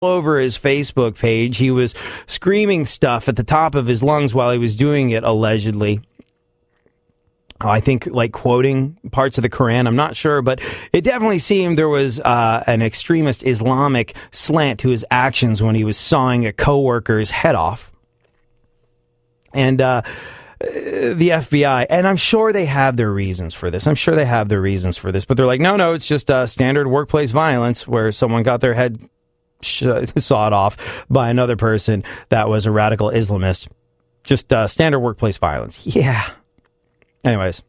over his Facebook page. He was screaming stuff at the top of his lungs while he was doing it, allegedly. I think like quoting parts of the Quran. I'm not sure, but it definitely seemed there was an extremist Islamic slant to his actions when he was sawing a coworker's head off. And the FBI, and I'm sure they have their reasons for this. But they're like, no, it's just standard workplace violence where someone got their head sawed off by another person that was a radical Islamist. Just standard workplace violence. Yeah. Anyways,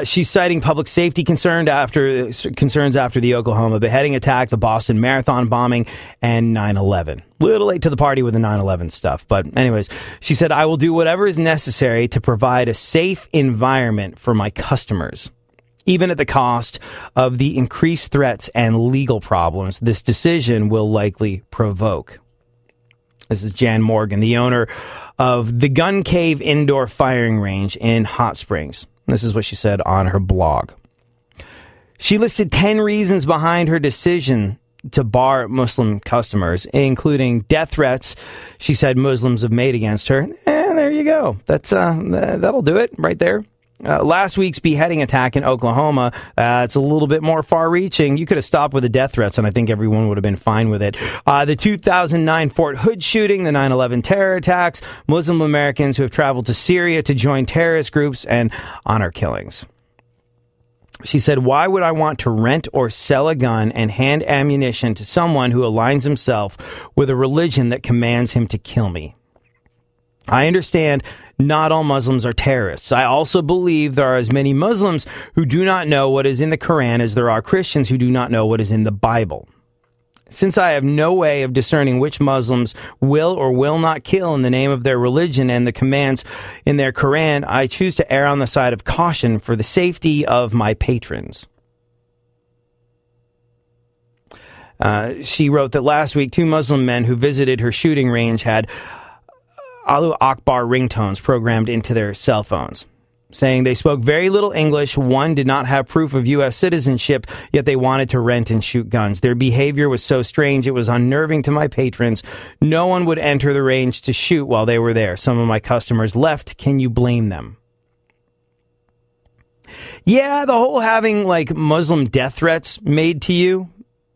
she's citing public safety concerns after the Oklahoma beheading attack, the Boston Marathon bombing, and 9/11. Little late to the party with the 9/11 stuff. But anyways, she said, I will do whatever is necessary to provide a safe environment for my customers, even at the cost of the increased threats and legal problems this decision will likely provoke. This is Jan Morgan, the owner of the Gun Cave Indoor Firing Range in Hot Springs. This is what she said on her blog. She listed 10 reasons behind her decision to bar Muslim customers, including death threats she said Muslims have made against her. And there you go. That'll do it right there. Last week's beheading attack in Oklahoma, it's a little bit more far-reaching. You could have stopped with the death threats, and I think everyone would have been fine with it. The 2009 Fort Hood shooting, the 9/11 terror attacks, Muslim Americans who have traveled to Syria to join terrorist groups, and honor killings. She said, why would I want to rent or sell a gun and hand ammunition to someone who aligns himself with a religion that commands him to kill me? I understand not all Muslims are terrorists. I also believe there are as many Muslims who do not know what is in the Quran as there are Christians who do not know what is in the Bible. Since I have no way of discerning which Muslims will or will not kill in the name of their religion and the commands in their Quran, I choose to err on the side of caution for the safety of my patrons. She wrote that last week, 2 Muslim men who visited her shooting range had Allahu Akbar ringtones programmed into their cell phones, saying they spoke very little English. One did not have proof of U.S. citizenship, yet they wanted to rent and shoot guns. Their behavior was so strange, it was unnerving to my patrons. No one would enter the range to shoot while they were there. Some of my customers left. Can you blame them? Yeah, the whole having like Muslim death threats made to you,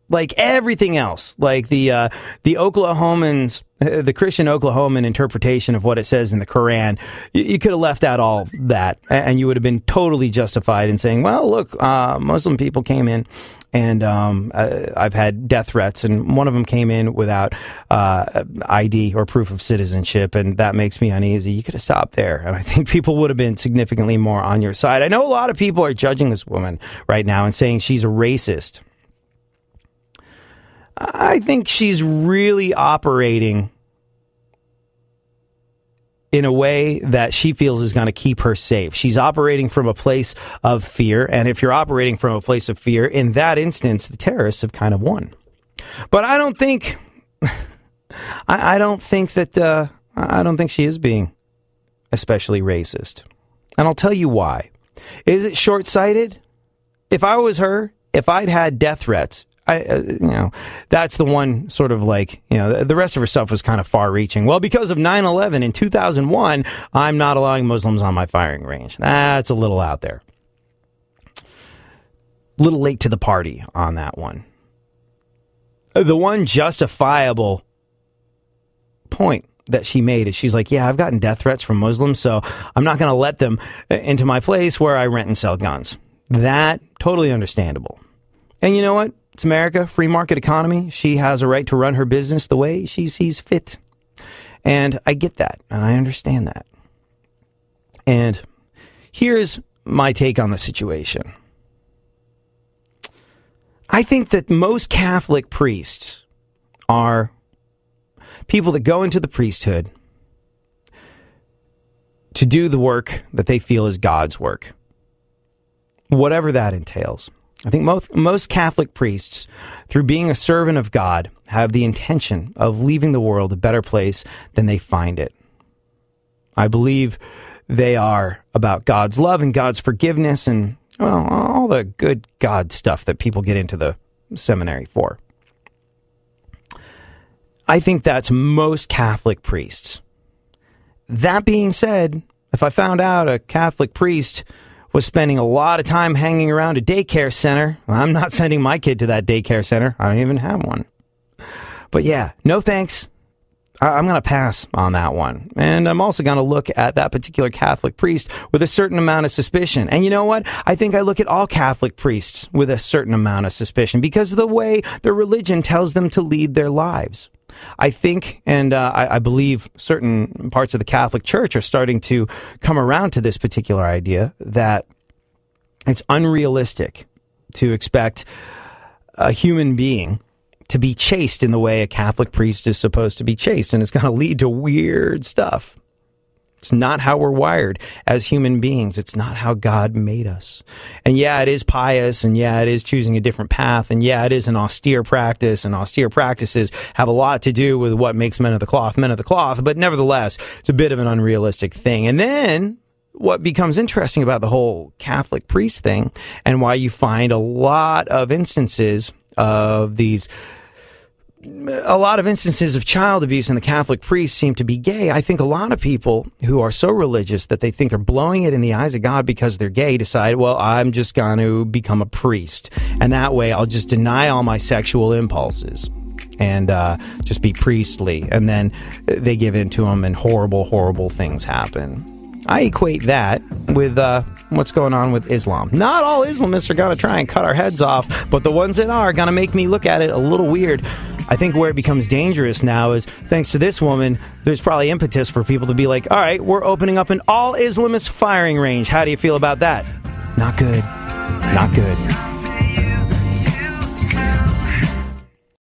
like everything else, like the Oklahomans, the Christian Oklahoman interpretation of what it says in the Quran, you could have left out all that, and you would have been totally justified in saying, well, look, Muslim people came in, and I've had death threats, and one of them came in without ID or proof of citizenship, and that makes me uneasy. You could have stopped there, and I think people would have been significantly more on your side. I know a lot of people are judging this woman right now and saying she's a racist. I think she's really operating in a way that she feels is going to keep her safe. She's operating from a place of fear, and if you're operating from a place of fear, in that instance, the terrorists have kind of won. But I don't think, I don't think she is being especially racist, and I'll tell you why. Is it short-sighted? If I was her, if I'd had death threats, that's the one sort of like, the rest of her stuff was kind of far reaching. Well, because of 9/11 in 2001, I'm not allowing Muslims on my firing range. That's a little out there. A little late to the party on that one. The one justifiable point that she made is she's like, yeah, I've gotten death threats from Muslims, so I'm not going to let them into my place where I rent and sell guns. That, totally understandable. And you know what? It's America, free market economy. She has a right to run her business the way she sees fit. And I get that, and I understand that. And here's my take on the situation. I think that most Catholic priests are people that go into the priesthood to do the work that they feel is God's work, whatever that entails. I think most Catholic priests, through being a servant of God, have the intention of leaving the world a better place than they find it. I believe they are about God's love and God's forgiveness and, well, all the good God stuff that people get into the seminary for. I think that's most Catholic priests. That being said, if I found out a Catholic priest was spending a lot of time hanging around a daycare center, I'm not sending my kid to that daycare center. I don't even have one. But yeah, no thanks. I'm going to pass on that one. And I'm also going to look at that particular Catholic priest with a certain amount of suspicion. And you know what? I think I look at all Catholic priests with a certain amount of suspicion because of the way their religion tells them to lead their lives. I think, and I believe certain parts of the Catholic Church are starting to come around to this particular idea that it's unrealistic to expect a human being to be chaste in the way a Catholic priest is supposed to be chaste, and it's going to lead to weird stuff. It's not how we're wired as human beings. It's not how God made us. And yeah, it is pious, and yeah, it is choosing a different path, and yeah, it is an austere practice, and austere practices have a lot to do with what makes men of the cloth, but nevertheless, it's a bit of an unrealistic thing. And then what becomes interesting about the whole Catholic priest thing, and why you find a lot of instances of child abuse in the Catholic priests seem to be gay. I think a lot of people who are so religious that they think they're blowing it in the eyes of God because they're gay decide, well, I'm just going to become a priest. And that way I'll just deny all my sexual impulses and just be priestly. And then they give in to them and horrible, horrible things happen. I equate that with what's going on with Islam. Not all Islamists are going to try and cut our heads off, but the ones that are going to make me look at it a little weird. I think where it becomes dangerous now is, thanks to this woman, there's probably impetus for people to be like, all right, we're opening up an all Islamist firing range. How do you feel about that? Not good. Not good.